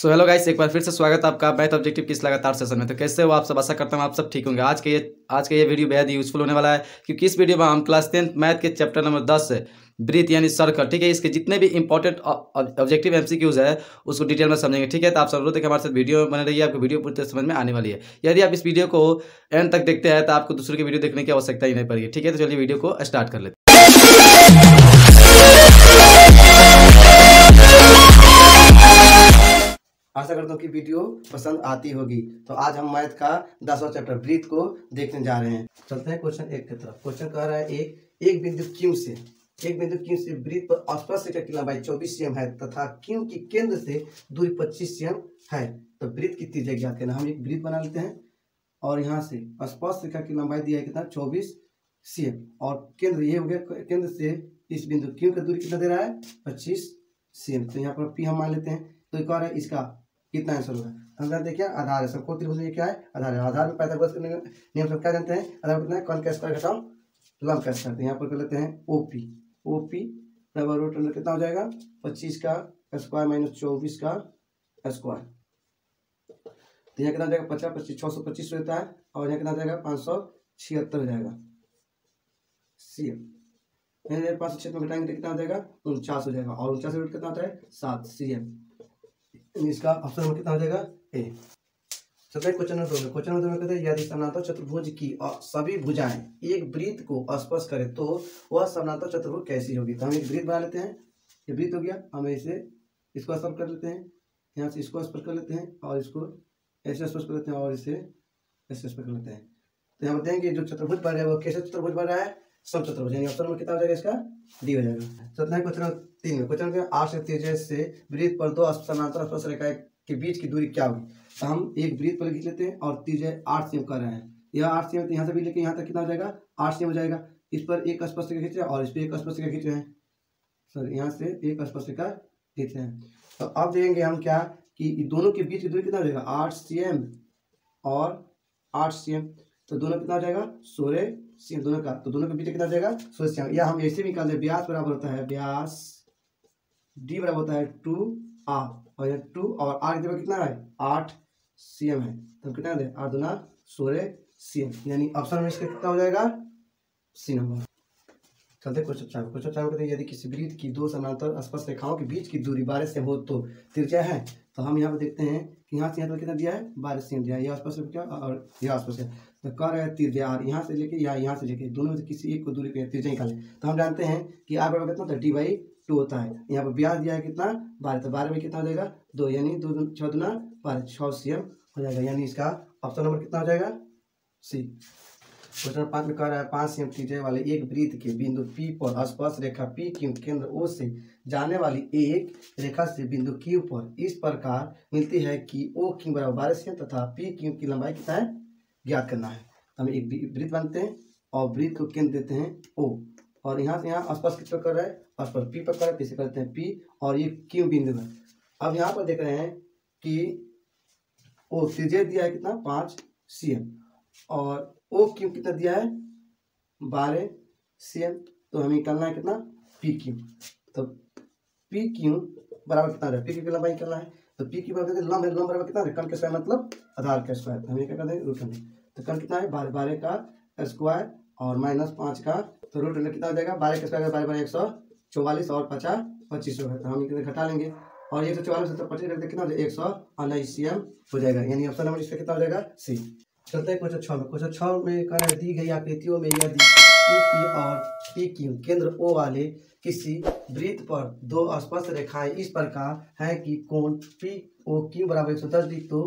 So hello guys, एक बार फिर से स्वागत है आपका मैथ ऑब्जेक्टिव किस लगातार सेशन में। तो कैसे हो आप सब? आशा करता हूँ आप सब ठीक होंगे। आज के ये वीडियो बेहद ही यूजफुल होने वाला है, क्योंकि इस वीडियो में हम क्लास 10 मैथ के चैप्टर नंबर 10 से ब्रीथ यानी सर्कल, ठीक है, इसके जितने भी इंपॉर्टेंट ऑब्जेक्टिव एमसीक्यूज है उसको डिटेल में समझेंगे। ठीक है, तो आप सब अनुरोध है कि हमारे साथ वीडियो बने रहिए, आपको वीडियो पूरी तरह समझ में आने वाली है। यदि आप इस वीडियो को एंड तक देखते हैं तो आपको दूसरे की वीडियो देखने की आवश्यकता ही नहीं पड़ेगी। ठीक है, तो चलिए वीडियो को स्टार्ट कर लेते हैं। आशा करता हूँ कि वीडियो पसंद आती होगी। तो आज हम मैथ का 10वां चैप्टर ब्रीथ को देखने जा रहे हैं। चलते हैं क्वेश्चन 1 की तरफ। क्वेश्चन कह रहा है एक बिंदु Q से ब्रीथ पर स्पर्श रेखा की लंबाई 24 cm है तथा Q की केंद्र से दूरी 25 cm है। तो ब्रीथ की त्रिज्या ज्ञात करना। हम एक ब्रीथ बना लेते हैं और यहाँ से स्पर्श रेखा की लंबाई दिया है कितना 24 cm और केंद्र ये हो गया। केंद्र से इस बिंदु Q का दूरी कितना दे रहा है 25 cm। तो यहाँ पर P हम मान लेते हैं। तो एक और है इसका कितना आंसर होगा। हम जानते हैं क्या आधार है। सबको त्रिभुज में क्या है आधार है। आधार में पाइथागोरस के नियम सब क्या जानते हैं। आधार कितना है कौन का स्क्वायर घटाओ लंब का स्क्वायर। यहाँ पर कर लेते हैं ओपी डबल रूट अंडर कितना हो जाएगा 25 का स्क्वायर माइनस 24 का स्क्वायर। तो यहाँ कितना हो जाएगा 50 25 625 रहता है और यहाँ कितना हो जाएगा 576 हो जाएगा CM। 576 में घटाएंगे तो कितना हो जाएगा 49 हो जाएगा और 49 रूट कितना होता है 7 CM। इसका ऑप्शन नंबर कितना हो जाएगा ए। चलते हैं क्वेश्चन नंबर 2 में। क्वेश्चन नंबर 2 में कहते हैं यदि समानांतर चतुर्भुज की सभी भुजाएं एक वृत्त को स्पर्श करें तो वह समानांतर चतुर्भुज कैसी होगी। तो हम एक वृत्त बना लेते हैं। ये वृत्त हो गया। हम इसको स्पर्श कर लेते हैं। यहाँ से इसको स्पर्श कर लेते हैं और इसको ऐसे स्पर्श कर लेते हैं और इसे ऐसे स्पर्श कर लेते हैं। तो यहाँ बताएंगे जो चतुर्भुज बन रहा है वो कैसे चतुर्भुज बन रहा है समचतुर्भुज। यानी ऑप्शन नंबर कितना हो जाएगा इसका डी हो जाएगा। चलते हैं क्वेश्चन नंबर 3 में। क्वेश्चन नंबर 8 से 13 से वृत्त पर दो समानांतर स्पर्श रेखा के बीच की दूरी क्या होगी। तो हम एक वृत्त पर लिख लेते हैं और 13 8 cm कर रहे हैं। यह 8 cm यहाँ से भी लेके यहाँ तक कितना हो जाएगा 8 cm हो जाएगा। इस पर एक स्पर्श रेखा खींच रहे हैं और इस पर एक स्पर्श रेखा खींच रहे हैं। सॉरी यहाँ से एक स्पर्श रेखा खींच रहे हैं। तो अब देखेंगे हम क्या कि दोनों के बीच की दूरी कितना हो जाएगा 8 cm और 8 cm। तो दोनों कितना हो जाएगा 16 cm दोनों का। तो दोनों के बीच कितना हो जाएगा 16 cm। या हम ऐसे भी निकाल दें व्यास बराबर होता है व्यास डी बराबर होता है 2r और यह 2 और r की जगह कितना है 8 cm है। तो कितना दें 8 दूना 16 cm। यानी ऑप्शन में इसका कितना हो जाएगा सी नंबर। चलते क्वेश्चन 4। क्वेश्चन 4 कहते हैं यदि किसी वृत्त की दो समानांतर स्पर्श रेखाओं के बीच की दूरी 12 cm हो तो त्रिज्या है। तो हम यहाँ पर देखते हैं कि यहाँ से यहाँ तक कितना दिया है 12 cm दिया है। यह स्पर्श रेखा और यह स्पर्श है। तो कह रहा है त्रिज्या आर यहाँ से लेके या यहाँ से लेके दोनों में से किसी एक को दूरी पे त्रिज्या निकालें। तो हम जानते हैं कि आर बराबर कितना होता है D/2 होता है। यहाँ पर व्यास दिया है कितना 12। तो 12 में कितना हो जाएगा 2 यानी 2 6 दूना 12 6 cm हो जाएगा। यानी इसका ऑप्शन नंबर कितना हो जाएगा सी। क्वेश्चन 5 में कह रहा है 5 cm त्रिज्या वाले एक वृत्त के बिंदु P पर स्पर्श रेखा PQ केंद्र O से जाने वाली एक रेखा से बिंदु Q पर इस प्रकार मिलती है कि OQ बराबर 12 cm तथा PQ की लंबाई कितना है ज्ञात करना है। हम एक वृत्त बनते हैं और वृत्त को केंद्र देते हैं O और यहाँ से यहाँ स्पर्श किस पर कर रहा है स्पर्श P पर कर रहा है। इसे करते हैं P और ये Q बिंदु है। अब यहाँ पर देख रहे हैं कि O त्रिज्या दिया है कितना 5 cm और OQ कितना दिया है 12 cm। तो हमें निकालना है कितना PQ। तो PQ बराबर कितना है PQ की लंबाई निकालना है। तो PQ बराबर लंब है। लंब बराबर कितना है कण के स्क्वायर मतलब आधार का स्क्वायर। तो हमें क्या कर देंगे रूट अंडर। तो कण कितना है 12 का स्क्वायर और माइनस 5 का। तो रूट अंडर कितना हो जाएगा 12 का स्क्वायर 12 144 और 50 25 होगा। तो हम घटा लेंगे और 144 तो 25 करते कितना हो जाएगा 119 cm हो जाएगा। यानी ऑप्शन नंबर इसका कितना हो जाएगा सी। चलते हैं क्वेश्चन 6 में। क्वेश्चन 6 में कह रहा है दी गई आकृतियों में यदि P और PQ केंद्र O वाले किसी वृत्त पर दो स्पर्श रेखाएं इस प्रकार है कि कोण POQ बराबर 110 डिग्री तो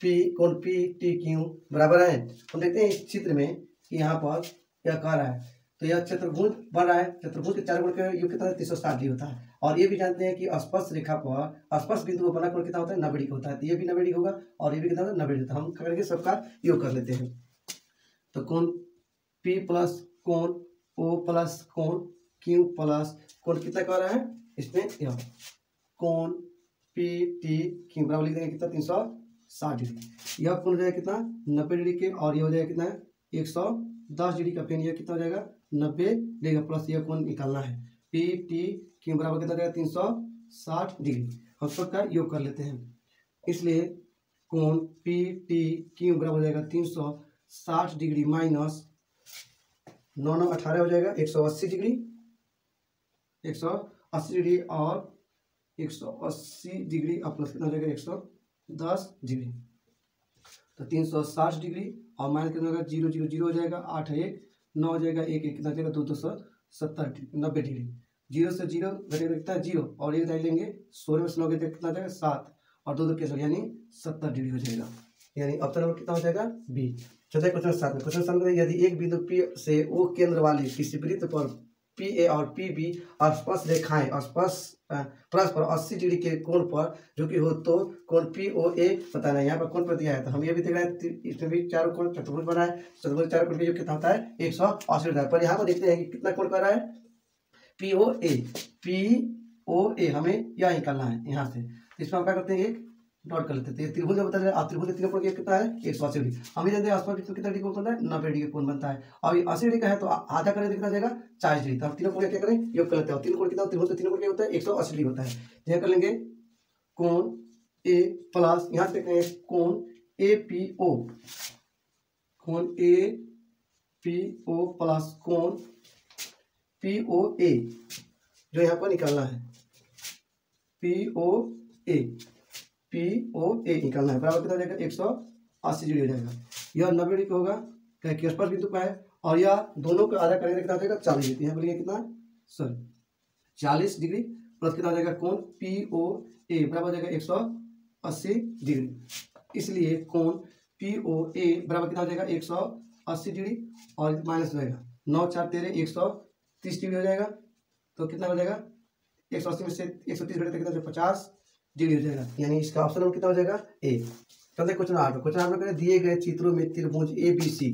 कोण PTQ बराबर है। हम देखते हैं इस चित्र में कि यहाँ पर क्या कह रहा है। तो यह चतुर्भुज बन रहा है। चतुर्भुज के चार कोण का योग कितना 360 डिग्री होता है। और ये भी जानते हैं कि स्पर्श रेखा पर स्पर्श बिंदु पर बना कोण कितना होता है 90 डिग्री होता है। तो ये भी 90 डिग्री होगा और ये भी कितना 90 डिग्री होता है। हम क्या करेंगे सबका योग कर लेते हैं। तो कोण P प्लस कोण O प्लस कोण Q प्लस कोण कितना कह रहा है इसमें यह कोण PTQ बराबर लिख देंगे कितना 360 डिग्री। यह कोण हो जाएगा कितना 90 डिग्री के और यह हो जाएगा कितना 110 डिग्री का। फिर यह कितना हो जाएगा 90 डिग्री प्लस यह कोण निकालना है PTQ बराबर कितना हो जाएगा 360 डिग्री। हम सबका योग कर लेते हैं। इसलिए कोण पी टी क्यू बराबर हो जाएगा 360 डिग्री माइनस 9 9 18 हो जाएगा 180 डिग्री 180 डिग्री और 180 डिग्री और प्लस कितना हो जाएगा 110 डिग्री। तो 360 डिग्री और माइनस कितना होगा 0 0 0 हो जाएगा 8 1 9 हो जाएगा 1 1 कितना हो जाएगा 270 90 डिग्री। 0 से 0 घटेगा कितना 0 और एक साइड लेंगे 16 में से 9 घटेगा कितना हो जाएगा 7 और 2 2 कैंसिल यानी 70 डिग्री हो जाएगा। यानी ऑप्शन नंबर कितना हो जाएगा बी। चौथे क्वेश्चन 7 में क्वेश्चन 7 में यदि एक बिंदु P से O केंद्र वाली किसी वृत्त पर PA और PB स्पर्श रेखाएं परस्पर 80 डिग्री के कोण पर जो कि हो तो कोण POA बताना है। यहाँ पर कोण पर दिया है तो हम ये भी देख रहे हैं इसमें भी चारों कोण चतुर्भुज बना है। चतुर्भुज चारों कोण का योग कितना होता है 180 डिग्री। पर यहाँ पर देखते हैं कि कितना कोण कर रहा है POA हमें यह निकालना है यहाँ से। इसमें हम क्या करते हैं एक डॉट कर लेते हैं। त्रिभुज बता रहे हैं त्रिभुज तीनों कोण कितना है 180 डिग्री। हम ये जानते हैं आसपास कितना डिग्री कोण बनता है 90 डिग्री कोण बनता है और 80 डिग्री का है तो आधा करें तो कितना जाएगा 40 डिग्री। तो हम तीनों कोण क्या करें योग कर लेते हैं। तीनों कोण कितना त्रिभुज के तीनों कोण क्या होता है 180 डिग्री होता है। यह कर लेंगे कोण ए प्लस यहाँ से देखेंगे कोण APO कोण APO प्लस कोण POA जो यहाँ पर निकालना है POA निकालना है बराबर कितना हो जाएगा 180 डिग्री हो जाएगा। यह 90 डिग्री का होगा क्या कि स्पर्श बिंदु का है और यह दोनों को आधा करेंगे कितना हो जाएगा 40 डिग्री। यहाँ बोलेंगे कितना सॉरी 40 डिग्री प्लस कितना हो जाएगा कोण POA बराबर हो जाएगा 180 डिग्री। इसलिए कोण POA बराबर कितना हो जाएगा 180 डिग्री और माइनस हो जाएगा 9 4 13 130 डिग्री हो जाएगा। तो कितना हो जाएगा 180 में से 130 घटे तो कितना 50 डिग्री हो जाएगा। यानी इसका ऑप्शन नंबर कितना हो जाएगा ए। चलते क्वेश्चन 8 क्वेश्चन 8 में करें दिए गए चित्रों में त्रिभुज ABC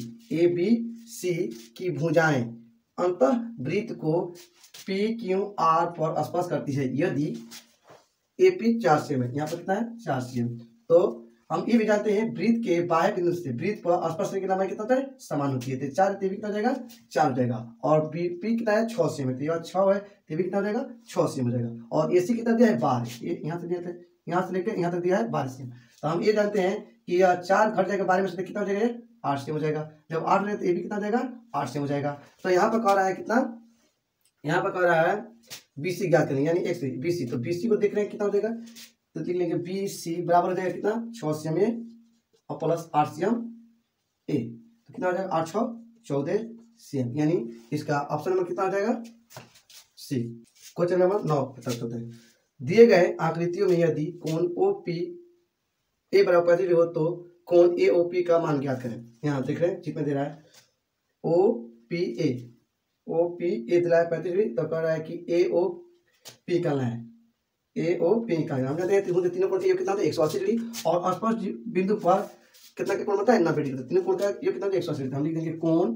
की भुजाएं अंतः वृत्त को PQR पर स्पर्श करती है यदि AP 4 सेम है। यहाँ पर कितना है 4 सेम। तो हम ये भी जानते हैं वृत्त के बाह्य बिंदु से वृत्त पर स्पर्श की लंबाई कितना होता है समान होती है। तो 4 भी कितना हो जाएगा 4 हो जाएगा और P कितना है 6 सेम है तो यह 6 है तो भी कितना हो जाएगा 6 सेम हो जाएगा। और AC कितना दिया है 12 ये यहाँ से दिया था यहाँ से लेकर यहाँ तक दिया है 12 सेम। तो हम ये जानते हैं कि यह 4 घट जाएगा 12 में से कितना हो जाएगा 8 सेम हो जाएगा। जब 8 हो तो ये भी कितना हो जाएगा 8 सेम हो जाएगा। तो यहाँ पर कह रहा है कितना यहाँ पर कह रहा है BC ज्ञात करेंगे यानी x BC। तो BC को देख रहे हैं कितना हो जाएगा तो लिख लेंगे BC बराबर हो जाएगा कितना 6 सेम ए और प्लस 8 सेम ए। तो कितना हो जाएगा 8 6 14 सेम। यानी इसका ऑप्शन नंबर कितना हो जाएगा सी। क्वेश्चन नंबर 9 चलते हैं। दिए गए आकृतियों में यदि कोण OPA बराबर 35 हो तो कोण AOP का मान ज्ञात करें। यहाँ देख रहे हैं चित्र में दे रहा है OPA दिला है 35 डिग्री तो कह रहा है कि AOP निकालना है AOP निकालना। हम जानते हैं त्रिभुज तीनों कोण का योग कितना होता है 180 डिग्री और स्पर्श बिंदु पर कितना का कोण बनता है 90 डिग्री। तीनों कोण का योग कितना होता है 180 डिग्री। हम लिख देंगे कोण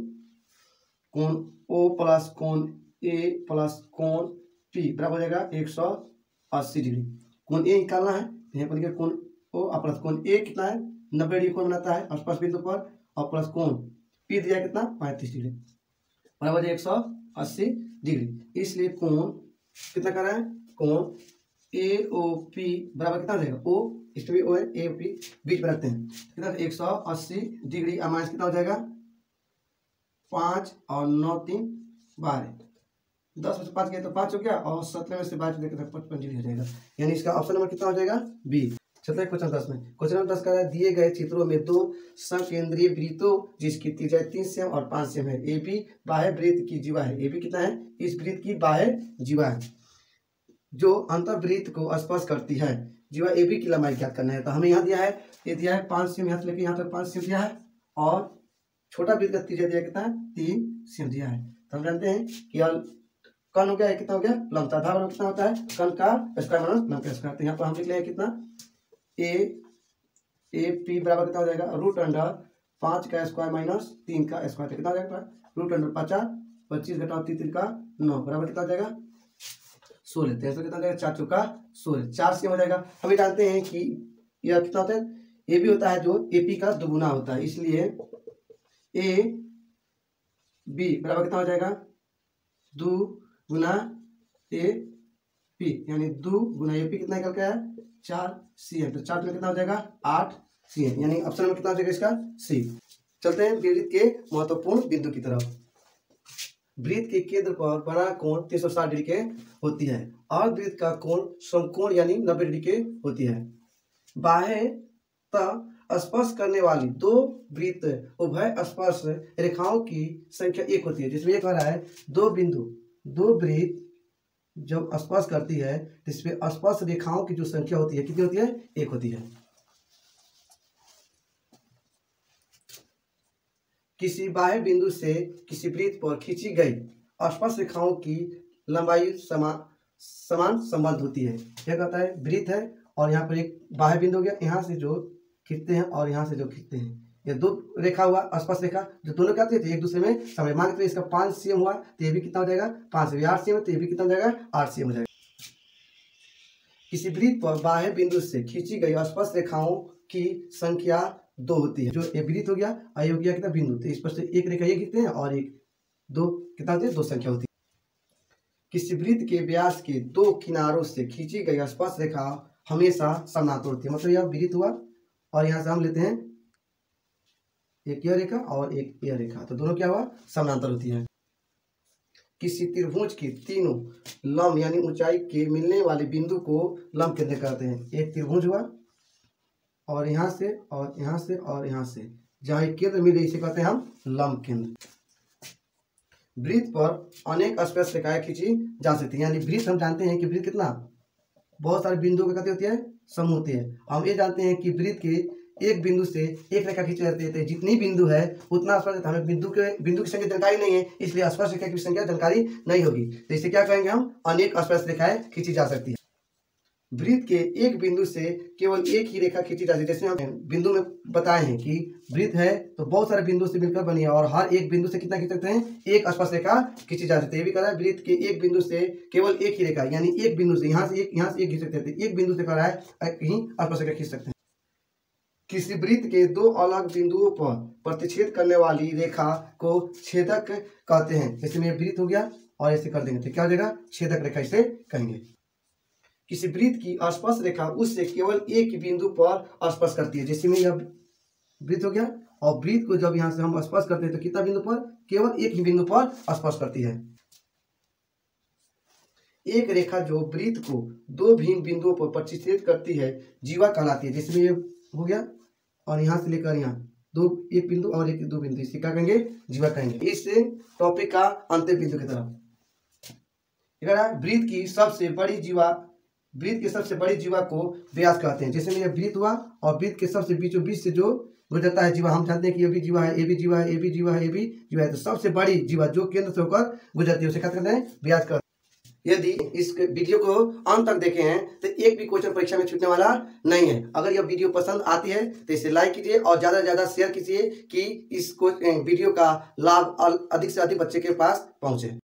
O प्लस कोण A प्लस कोण P बराबर हो जाएगा 180 डिग्री। कोण A निकालना है यहाँ पर लिखिए कोण O और प्लस कोण A कितना है 90 डिग्री कोण बनाता है स्पर्श बिंदु पर और प्लस कोण P दिया कितना 35 डिग्री बराबर 180 डिग्री। इसलिए कोण कितना कर रहा है कोण AOP बराबर कितना हो जाएगा O इसमें भी O है AOP बीच में रखते हैं कितना 180 डिग्री माइनस कितना हो जाएगा 5 और 9 3 12 10 में से 5 गया तो 5 हो गया और 17 में से 22 देखते तो 55 डिग्री हो जाएगा। यानी इसका ऑप्शन नंबर कितना हो जाएगा बी। चलते हैं क्वेश्चन 10 में। क्वेश्चन नंबर 10 का है दिए गए चित्रों में दो सकेंद्रीय वृत्तों जिसकी त्रिज्या 3 सेम और 5 सेम है। AB बाह्य वृत्त की जीवा है। AB कितना है इस वृत्त की बाह्य जीवा है जो अंतःवृत्त को स्पर्श करती है। जीवा AB की लंबाई ज्ञात करना है। तो हमें यहाँ दिया है ये दिया है 5 सेम यहाँ से लेकर यहाँ तक 5 सेम दिया है और छोटा वृत्त का त्रिज्या दिया कितना है 3 सेम दिया है। तो हम जानते हैं कि यह कर्ण हो गया कितना हो गया लंबता धार कितना होता है कर्ण का स्क्वायर माइनस लंब का स्क्वायर। तो यहाँ पर हम लिख लेंगे कितना AP बराबर कितना हो जाएगा रूट अंडर 5 का स्क्वायर माइनस 3 का स्क्वायर। तो कितना हो जाएगा रूट अंडर 50 25 घटाओ 3 का 9 बराबर कितना हो जाएगा 16। तो कितना हो जाएगा 4 चौका 16 4 से हो जाएगा। हम ये जानते हैं कि यह कितना होता है AB होता है जो AP का दुगुना होता है। इसलिए AB बराबर कितना हो जाएगा 2 गुना AP पी, यानी 2 गुना AP कितना निकल के आया 4 CM। तो 4 में कितना हो जाएगा 8 CM, यानी ऑप्शन में कितना हो जाएगा इसका C। चलते हैं वृत्त के महत्वपूर्ण बिंदु की तरफ। वृत्त के केंद्र पर बना कोण 360 डिग्री के होती है और वृत्त का कोण समकोण यानी 90 डिग्री के होती है। बाह्यतः स्पर्श करने वाली दो वृत्त उभय स्पर्श रेखाओं की संख्या 1 होती है, जिसमें ये कह रहा है दो वृत्त जब स्पर्श करती है तो इसमें स्पर्श रेखाओं की जो संख्या होती है कितनी होती है 1 होती है। किसी बाह्य बिंदु से किसी वृत्त पर खींची गई स्पर्श रेखाओं की लंबाई समान संबंध होती है। क्या कहता है वृत्त है और यहाँ पर एक बाह्य बिंदु हो गया, यहाँ से जो खींचते हैं और यहाँ से जो खींचते हैं, ये दो रेखा हुआ स्पर्श रेखा जो दोनों क्या होती है एक दूसरे में समय। मान के इसका 5 CM हुआ तो ये भी कितना हो जाएगा 5 से 8 CM, तो ये भी कितना हो जाएगा 8 CM हो जाएगा। किसी वृत्त पर बाह्य बिंदु से खींची गई स्पर्श रेखाओं की संख्या 2 होती है। जो ये वृत्त हो गया और ये हो गया कितना बिंदु, तो इस पर से एक रेखा ये खींचते हैं और एक 2 कितना होती है 2 संख्या होती है। किसी वृत्त के व्यास के 2 किनारों से खींची गई स्पर्श रेखा हमेशा समानांतर होती है। मतलब यह वृत्त हुआ और यहाँ से हम लेते हैं एक यह रेखा और एक यह रेखा, तो दोनों क्या हुआ समानांतर होती है। किसी त्रिभुज की तीनों लंब यानी ऊंचाई के मिलने वाले बिंदु को लंब केंद्र कहते हैं। एक त्रिभुज हुआ और यहाँ से और यहाँ से और यहाँ से जहाँ एक केंद्र मिले इसे कहते हैं हम लंब केंद्र। वृत्त पर अनेक स्पर्श रेखाएं खींची जा सकती है, यानी वृत्त हम जानते हैं कि वृत्त कितना बहुत सारे बिंदुओं की कहते होती है समूह होती है। हम ये जानते हैं कि वृत्त के एक बिंदु से एक रेखा खींची जाती है, जितनी बिंदु है उतना स्पर्श, हमें बिंदु की संख्या जानकारी नहीं है इसलिए स्पर्श रेखा की संख्या जानकारी नहीं होगी, तो इसे क्या कहेंगे हम अनेक स्पर्श रेखाएं खींची जा सकती है। वृत्त के एक बिंदु से केवल एक ही रेखा खींची जाती है। जैसे हम बिंदु में बताए हैं कि वृत्त है तो बहुत सारे बिंदु से मिलकर बनी है और हर एक बिंदु से कितना खींच सकते हैं एक स्पर्श रेखा खींची जा सकती है। ये भी कह रहा है वृत्त के एक बिंदु से केवल एक ही रेखा, यानी एक बिंदु से यहाँ से एक खींच सकते हैं, एक बिंदु से कह रहा है कहीं स्पर्श रेखा खींच सकते हैं। किसी वृत्त के 2 अलग बिंदुओं पर प्रतिच्छेद करने वाली रेखा को छेदक कहते हैं। जैसे में वृत्त हो गया और ऐसे कर देंगे तो क्या हो जाएगा छेदक रेखा इसे कहेंगे। किसी वृत्त की स्पर्श रेखा उससे केवल एक बिंदु पर स्पर्श करती है। जैसे में यह वृत्त हो गया और वृत्त को जब यहाँ से हम स्पर्श करते हैं तो कितना बिंदु पर केवल एक ही बिंदु पर स्पर्श करती है। एक रेखा जो वृत्त को 2 भिन्न बिंदुओं पर प्रतिच्छेद करती है जीवा कहलाती है। जैसे में ये हो गया और यहाँ से लेकर यहाँ एक बिंदु और एक 2 बिंदु, इसे क्या कहेंगे जीवा कहेंगे। इस टॉपिक का अंतिम बिंदु की तरफ वृत्त की सबसे बड़ी जीवा को व्यास कहते हैं। जैसे में यह वृत्त हुआ और वृत्त के सबसे बीचों बीच से जो गुजरता है जीवा, हम जानते हैं कि ये भी जीवा है, ये भी जीवा है, ये भी जीवा है, ये भी जीवा है, तो सबसे बड़ी जीवा जो केंद्र से होकर गुजरती है उसे क्या कहते हैं व्यास कहते हैं। यदि इस वीडियो को अंत तक देखे हैं तो एक भी क्वेश्चन परीक्षा में छूटने वाला नहीं है। अगर यह वीडियो पसंद आती है तो इसे लाइक कीजिए और ज़्यादा से ज़्यादा शेयर कीजिए कि इस वीडियो का लाभ अधिक से अधिक बच्चे के पास पहुंचे।